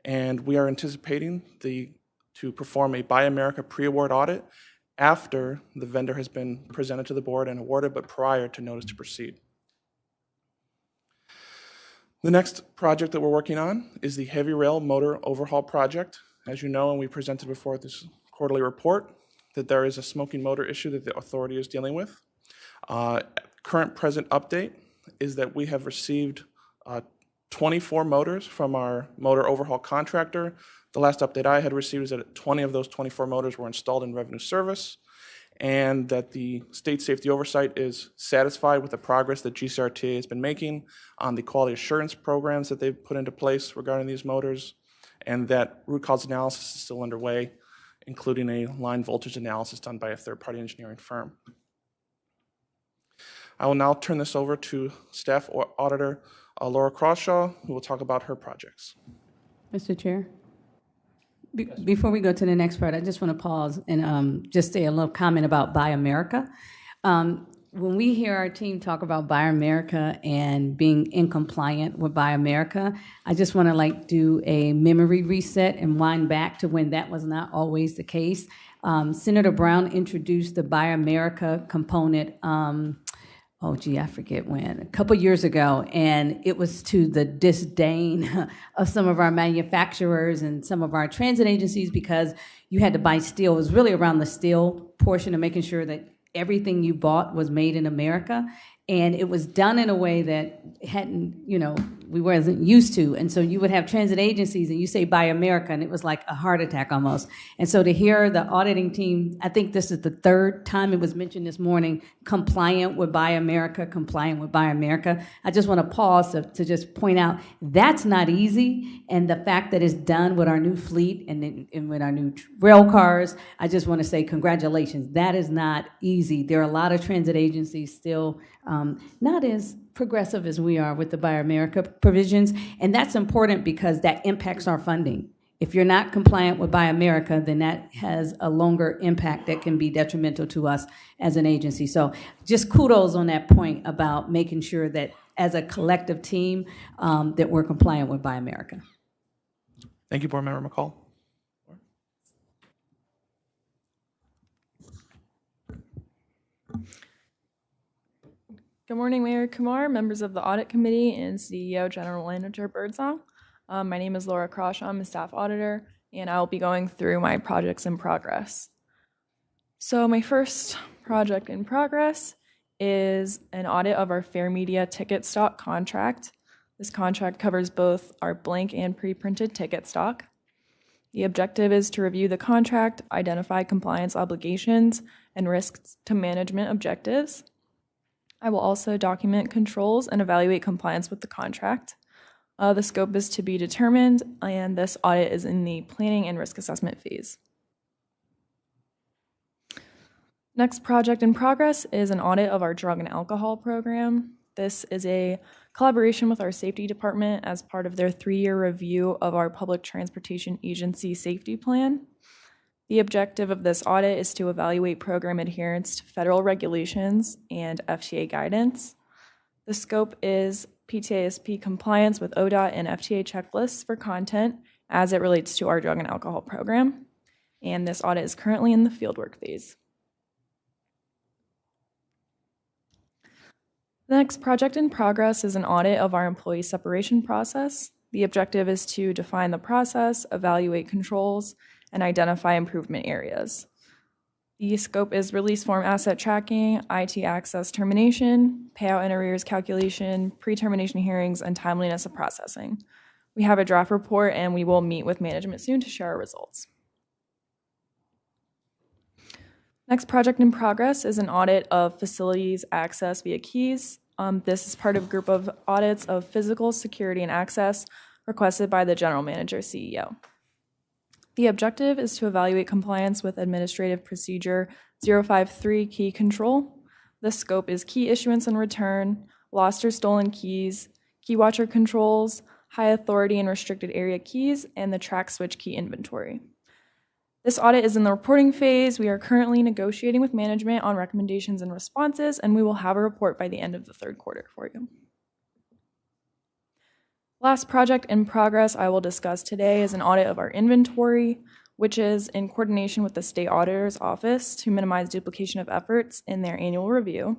and we are anticipating to perform a Buy America pre-award audit after the vendor has been presented to the board and awarded, but prior to notice to proceed. The next project that we're working on is the heavy rail motor overhaul project. As you know, and we presented before this quarterly report, that there is a smoking motor issue that the authority is dealing with. Current present update is that we have received 24 motors from our motor overhaul contractor. The last update I had received is that 20 of those 24 motors were installed in revenue service, and that the state safety oversight is satisfied with the progress that GCRTA has been making on the quality assurance programs that they've put into place regarding these motors, and that root cause analysis is still underway, including a line voltage analysis done by a third-party engineering firm. I will now turn this over to Staff Auditor Laura Crawshaw, who will talk about her projects. Mr. Chair? Before we go to the next part, I just want to pause and just say a little comment about Buy America. When we hear our team talk about Buy America and being in compliant with Buy America, I just want to do a memory reset and wind back to when that was not always the case. Senator Brown introduced the Buy America component I forget when, a couple years ago, and it was to the disdain of some of our manufacturers and some of our transit agencies because you had to buy steel. It was really around the steel portion of making sure that everything you bought was made in America, and it was done in a way that we wasn't used to. And so you would have transit agencies and you say Buy America, and it was like a heart attack almost. And so to hear the auditing team, I think this is the third time it was mentioned this morning, compliant with Buy America, compliant with Buy America. I just want to pause to just point out that's not easy. And the fact that it's done with our new fleet and with our new rail cars, I just want to say congratulations. That is not easy. There are a lot of transit agencies still not as progressive as we are with the Buy America provisions, and that's important because that impacts our funding. If you're not compliant with Buy America, then that has a longer impact that can be detrimental to us as an agency. So just kudos on that point about making sure that as a collective team that we're compliant with Buy America. Thank you, Board Member McCall. Good morning, Mayor Kumar, members of the Audit Committee, and CEO General Manager Birdsong. My name is Laura Crawshaw. I'm a staff auditor, and I will be going through my projects in progress. So my first project in progress is an audit of our Fair Media ticket stock contract. This contract covers both our blank and pre-printed ticket stock. The objective is to review the contract, identify compliance obligations, and risks to management objectives. I will also document controls and evaluate compliance with the contract. The scope is to be determined, and this audit is in the planning and risk assessment phase. Next project in progress is an audit of our drug and alcohol program. This is a collaboration with our safety department as part of their 3-year review of our Public Transportation Agency safety plan. The objective of this audit is to evaluate program adherence to federal regulations and FTA guidance. The scope is PTASP compliance with ODOT and FTA checklists for content as it relates to our drug and alcohol program. And this audit is currently in the fieldwork phase. The next project in progress is an audit of our employee separation process. The objective is to define the process, evaluate controls, and identify improvement areas. The scope is release form asset tracking, IT access termination, payout and arrears calculation, pre-termination hearings, and timeliness of processing. We have a draft report and we will meet with management soon to share our results. Next project in progress is an audit of facilities access via keys. This is part of a group of audits of physical security and access requested by the General Manager CEO. The objective is to evaluate compliance with Administrative Procedure 053 key control. The scope is key issuance and return, lost or stolen keys, key watcher controls, high authority and restricted area keys, and the track switch key inventory. This audit is in the reporting phase. We are currently negotiating with management on recommendations and responses, and we will have a report by the end of the third quarter for you. Last project in progress I will discuss today is an audit of our inventory, which is in coordination with the State Auditor's Office to minimize duplication of efforts in their annual review.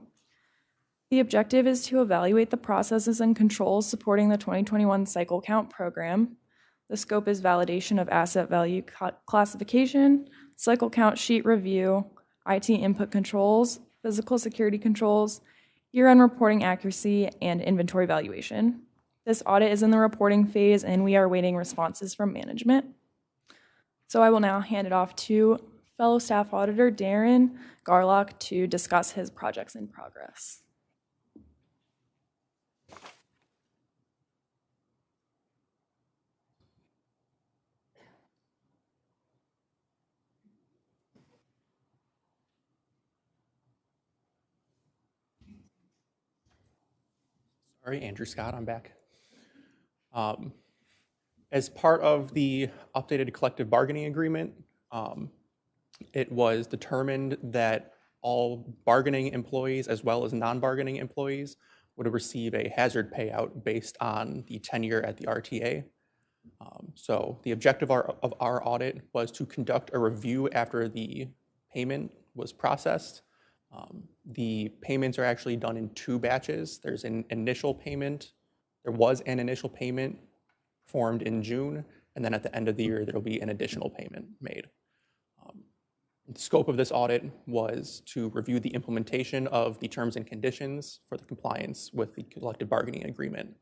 The objective is to evaluate the processes and controls supporting the 2021 cycle count program. The scope is validation of asset value classification, cycle count sheet review, IT input controls, physical security controls, year-end reporting accuracy, and inventory valuation. This audit is in the reporting phase, and we are awaiting responses from management. So I will now hand it off to fellow staff auditor Darren Garlock to discuss his projects in progress. Sorry, Andrew Scott, I'm back. As part of the updated collective bargaining agreement, it was determined that all bargaining employees as well as non-bargaining employees would receive a hazard payout based on the tenure at the RTA. So the objective of our audit was to conduct a review after the payment was processed. The payments are actually done in 2 batches. There's an initial payment. There was an initial payment formed in June, and then at the end of the year, there will be an additional payment made. The scope of this audit was to review the implementation of the terms and conditions for the compliance with the collective bargaining agreement.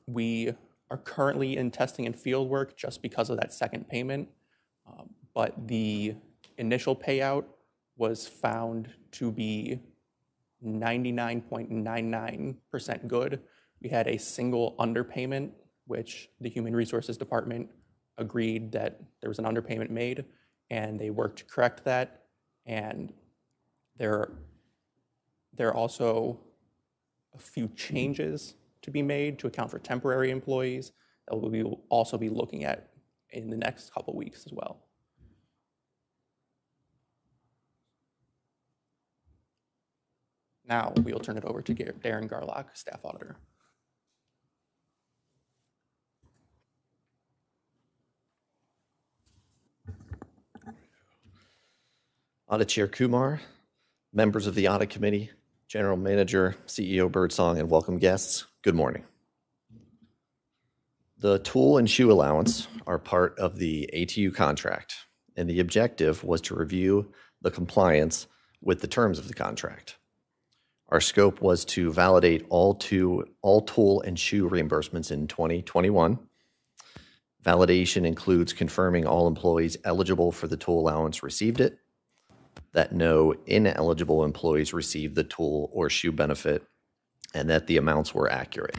We are currently in testing and field work just because of that second payment, but the initial payout was found to be 99.99% good. We had a single underpayment, which the Human Resources Department agreed that there was an underpayment made, and they worked to correct that. And there are also a few changes to be made to account for temporary employees that we will also be looking at in the next couple weeks as well. Now we'll turn it over to Darren Garlock, Staff Auditor. Audit Chair Kumar, members of the Audit Committee, General Manager, CEO Birdsong, and welcome guests, good morning. The tool and shoe allowance are part of the ATU contract, and the objective was to review the compliance with the terms of the contract. Our scope was to validate all tool and shoe reimbursements in 2021. Validation includes confirming all employees eligible for the tool allowance received it, that no ineligible employees received the tool or shoe benefit, and that the amounts were accurate.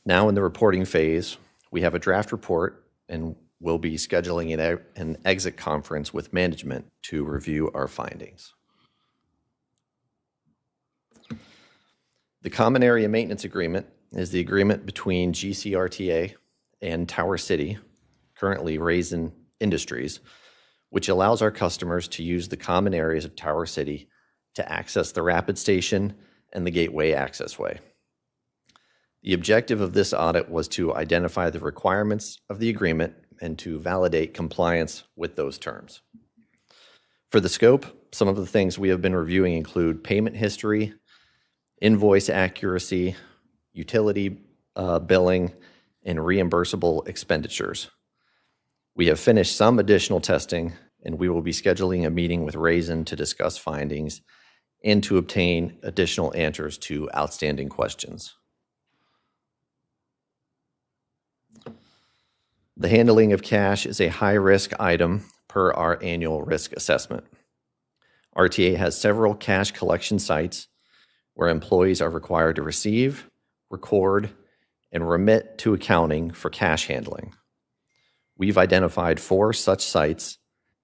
Now in the reporting phase, we have a draft report and we'll be scheduling an exit conference with management to review our findings. The Common Area Maintenance Agreement is the agreement between GCRTA and Tower City, currently Raisin Industries, which allows our customers to use the common areas of Tower City to access the Rapid Station and the Gateway Accessway. The objective of this audit was to identify the requirements of the agreement and to validate compliance with those terms. For the scope, some of the things we have been reviewing include payment history, invoice accuracy, utility billing, and reimbursable expenditures. We have finished some additional testing, and we will be scheduling a meeting with Raisin to discuss findings and to obtain additional answers to outstanding questions. The handling of cash is a high-risk item per our annual risk assessment. RTA has several cash collection sites where employees are required to receive, record, and remit to accounting for cash handling. We've identified 4 such sites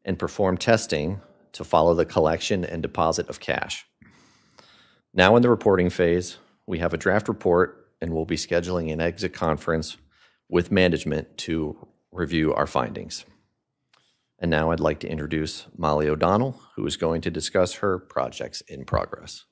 and performed testing to follow the collection and deposit of cash. Now in the reporting phase, we have a draft report and we'll be scheduling an exit conference with management to review our findings. And now I'd like to introduce Molly O'Donnell, who is going to discuss her projects in progress.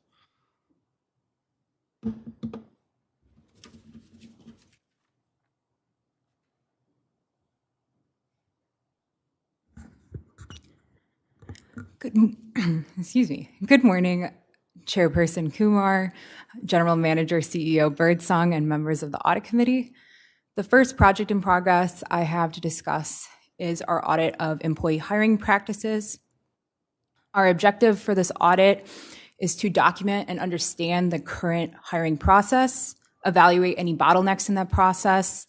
Good morning, Chairperson Kumar, General Manager, CEO Birdsong, and members of the Audit Committee. The first project in progress I have to discuss is our audit of employee hiring practices. Our objective for this audit is to document and understand the current hiring process, evaluate any bottlenecks in that process,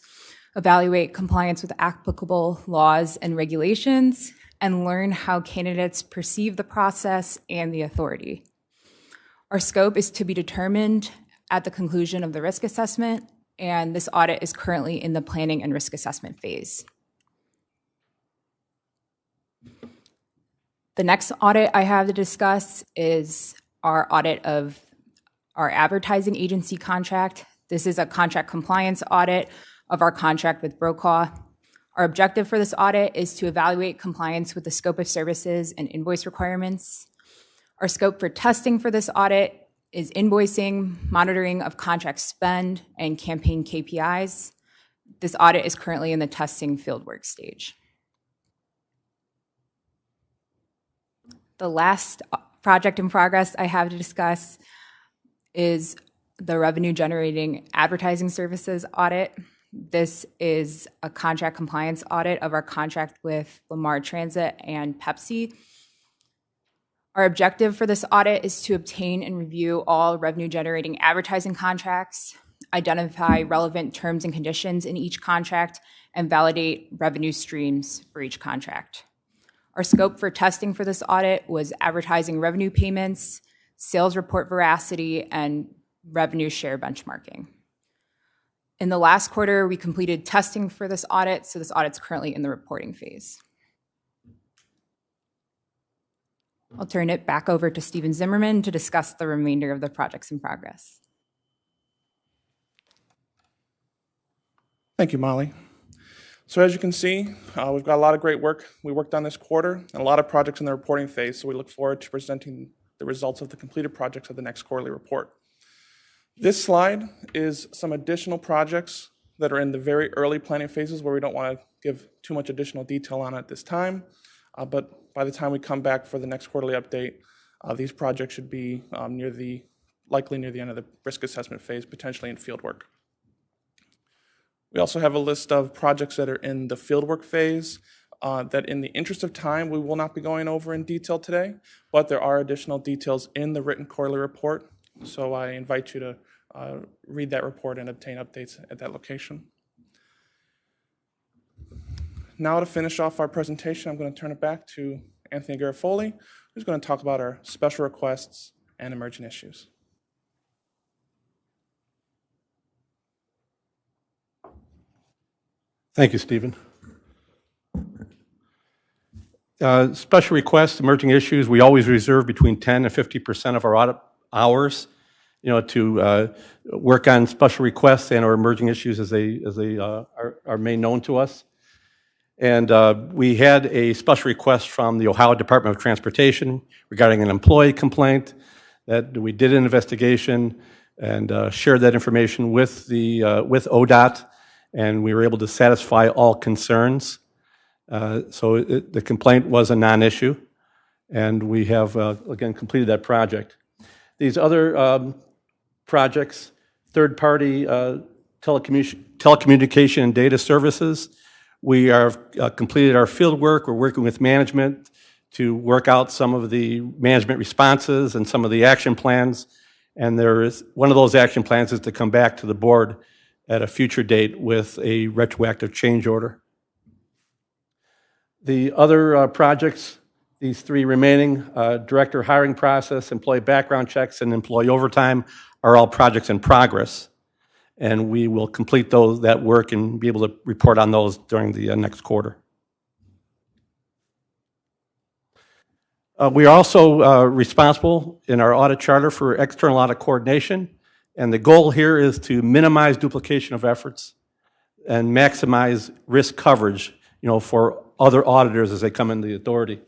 evaluate compliance with applicable laws and regulations, and learn how candidates perceive the process and the authority. Our scope is to be determined at the conclusion of the risk assessment, and this audit is currently in the planning and risk assessment phase. The next audit I have to discuss is our audit of our advertising agency contract. This is a contract compliance audit of our contract with Brokaw. Our objective for this audit is to evaluate compliance with the scope of services and invoice requirements. Our scope for testing for this audit is invoicing, monitoring of contract spend, and campaign KPIs. This audit is currently in the testing fieldwork stage. The last project in progress I have to discuss is the revenue generating advertising services audit. This is a contract compliance audit of our contract with Lamar Transit and Pepsi. Our objective for this audit is to obtain and review all revenue generating advertising contracts, identify relevant terms and conditions in each contract, and validate revenue streams for each contract. Our scope for testing for this audit was advertising revenue payments, sales report veracity, and revenue share benchmarking. In the last quarter, we completed testing for this audit, so this audit's currently in the reporting phase. I'll turn it back over to Steven Zimmerman to discuss the remainder of the projects in progress. Thank you, Molly. So as you can see, we've got a lot of great work we worked on this quarter and a lot of projects in the reporting phase, so we look forward to presenting the results of the completed projects at the next quarterly report. This slide is some additional projects that are in the very early planning phases where we don't want to give too much additional detail on at this time, but by the time we come back for the next quarterly update, these projects should be likely near the end of the risk assessment phase, potentially in fieldwork. We also have a list of projects that are in the fieldwork phase that in the interest of time, we will not be going over in detail today, but there are additional details in the written quarterly report. So I invite you to read that report and obtain updates at that location. Now to finish off our presentation, I'm going to turn it back to Anthony Garofoli, who's going to talk about our special requests and emergent issues. Thank you, Stephen. Special requests, emerging issues, we always reserve between 10 and 50% of our audit hours, to work on special requests and or emerging issues as they are made known to us. And we had a special request from the Ohio Department of Transportation regarding an employee complaint that we did an investigation and shared that information with ODOT, and we were able to satisfy all concerns. So the complaint was a non-issue, and we have, again, completed that project. These other projects, third-party telecommunication and data services, we have completed our field work. We're working with management to work out some of the management responses and some of the action plans, and there is one of those action plans is to come back to the board at a future date with a retroactive change order. The other projects, these three remaining, director hiring process, employee background checks, and employee overtime are all projects in progress. And we will complete that work and be able to report on those during the next quarter. We are also responsible in our audit charter for external audit coordination. And the goal here is to minimize duplication of efforts and maximize risk coverage, for other auditors as they come into the authority.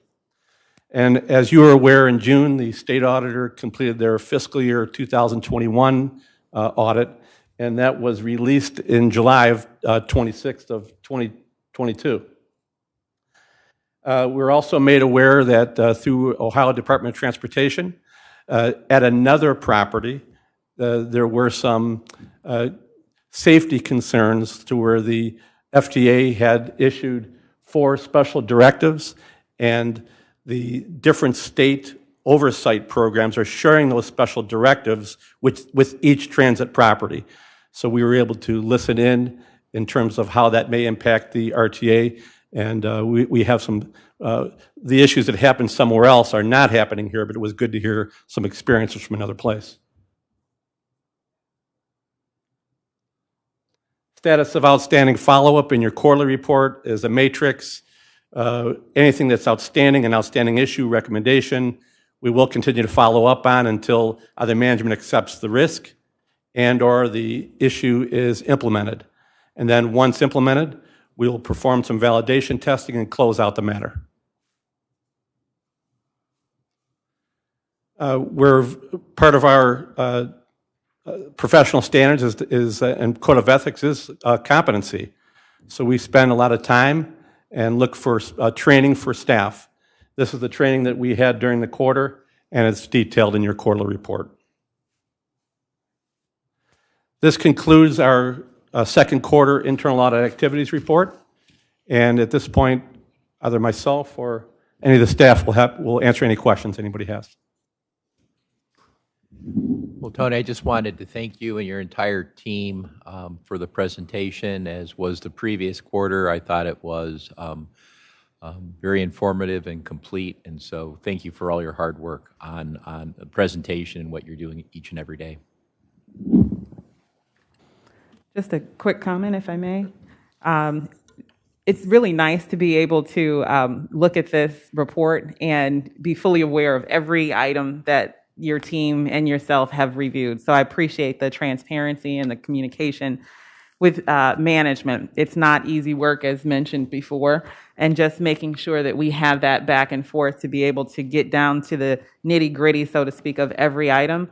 And as you are aware, in June, the state auditor completed their fiscal year 2021 audit, and that was released in July of 26th of 2022. We're also made aware that through Ohio Department of Transportation, at another property, there were some safety concerns to where the FTA had issued 4 special directives, and the different state oversight programs or sharing those special directives with each transit property. So we were able to listen in terms of how that may impact the RTA, and we have some, the issues that happen somewhere else are not happening here, but it was good to hear some experiences from another place. Status of outstanding follow-up in your quarterly report is a matrix. Anything that's outstanding, an outstanding issue, recommendation, we will continue to follow up on until either management accepts the risk and or the issue is implemented. And then once implemented, we will perform some validation testing and close out the matter. We're part of our professional standards and code of ethics is competency. So we spend a lot of time and look for training for staff. This is the training that we had during the quarter, and it's detailed in your quarterly report. This concludes our second quarter internal audit activities report. And at this point, either myself or any of the staff will answer any questions anybody has. Well, Tony, I just wanted to thank you and your entire team for the presentation, as was the previous quarter. I thought it was very informative and complete, and so thank you for all your hard work on the presentation and what you're doing each and every day. Just a quick comment, if I may. It's really nice to be able to look at this report and be fully aware of every item that your team and yourself have reviewed. So I appreciate the transparency and the communication with management. It's not easy work, as mentioned before, and just making sure that we have that back and forth to be able to get down to the nitty-gritty, so to speak, of every item.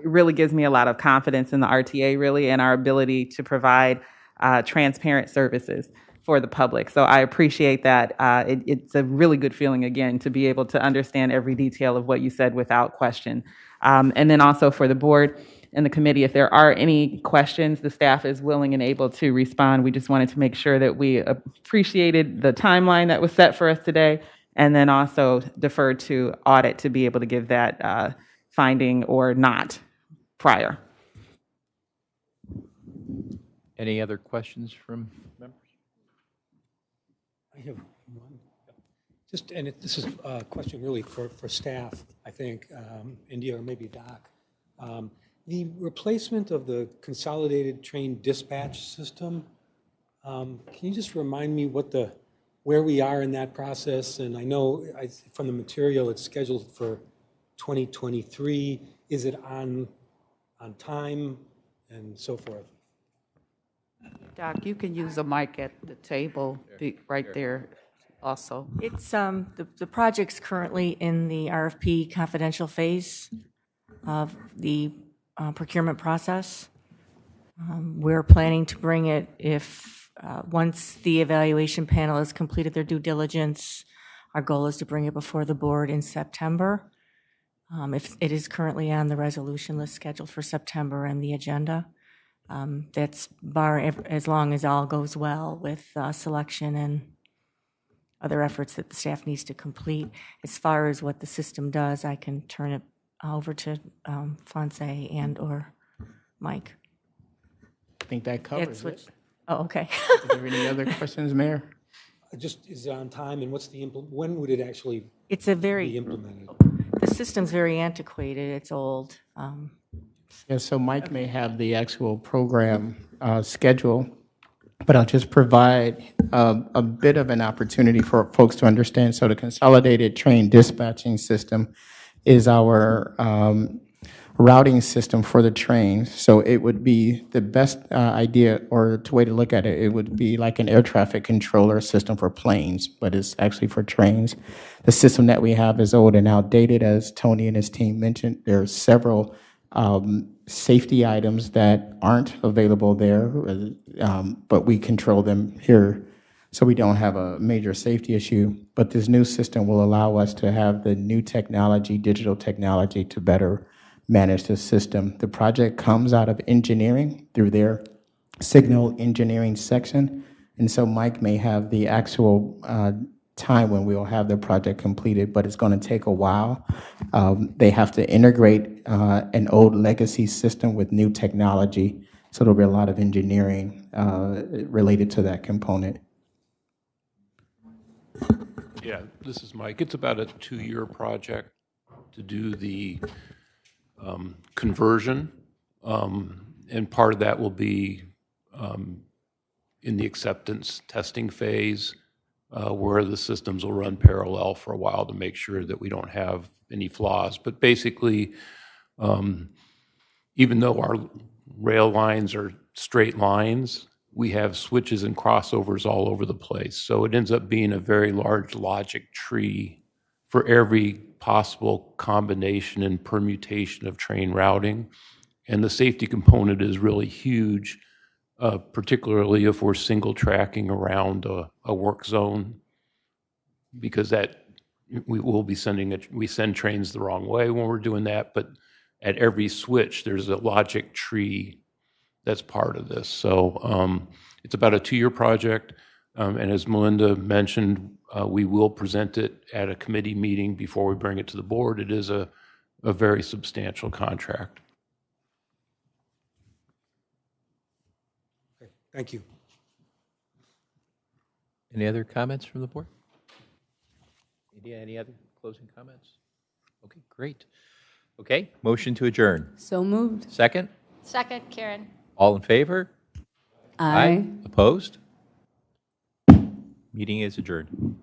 Really gives me a lot of confidence in the RTA, really, and our ability to provide transparent services for the public. So I appreciate that. It's a really good feeling, again, to be able to understand every detail of what you said without question. And then also for the board and the committee, if there are any questions, the staff is willing and able to respond. We just wanted to make sure that we appreciated the timeline that was set for us today, and then also deferred to audit to be able to give that finding or not prior. Any other questions from members? I have one. Just, and this is a question really for staff, I think, India or maybe Doc. The replacement of the Consolidated Train Dispatch System, can you just remind me where we are in that process? And I know from the material it's scheduled for 2023. Is it on time and so forth? Doc, you can use a mic at the table right there also. It's the project's currently in the RFP confidential phase of the procurement process. We're planning to bring it once the evaluation panel has completed their due diligence. Our goal is to bring it before the board in September. If it is currently on the resolution list scheduled for September and the agenda. That's as long as all goes well with selection and other efforts that the staff needs to complete. As far as what the system does, I can turn it over to Fonse and or Mike. I think that covers it. Oh, okay. Are there any other questions, Mayor? Just, is it on time, and when would it actually be implemented? The system's very antiquated. It's old. Yeah, so Mike may have the actual program schedule, but I'll just provide a bit of an opportunity for folks to understand. So the Consolidated Train Dispatching System is our routing system for the trains. So it would be the best idea or way to look at it. It would be like an air traffic controller system for planes, but it's actually for trains. The system that we have is old and outdated, as Tony and his team mentioned. There are several safety items that aren't available there, but we control them here, so we don't have a major safety issue. But this new system will allow us to have the new technology, digital technology, to better manage the system. The project comes out of engineering through their signal engineering section, and so Mike may have the actual time when we will have the project completed, but it's going to take a while. They have to integrate an old legacy system with new technology, so there'll be a lot of engineering related to that component. Yeah, this is Mike. It's about a 2-year project to do the conversion, and part of that will be in the acceptance testing phase, where the systems will run parallel for a while to make sure that we don't have any flaws. But basically, even though our rail lines are straight lines, we have switches and crossovers all over the place. So it ends up being a very large logic tree for every possible combination and permutation of train routing. And the safety component is really huge, particularly if we're single tracking around a work zone, because that we will be we send trains the wrong way when we're doing that, but at every switch, there's a logic tree that's part of this. So it's about a 2-year project, and as Melinda mentioned, we will present it at a committee meeting before we bring it to the board. It is a very substantial contract. Okay, thank you. Any other comments from the board? Any other closing comments? Okay, great. Okay, motion to adjourn. So moved. Second? Second, Karen. All in favor? Aye. Opposed? Meeting is adjourned.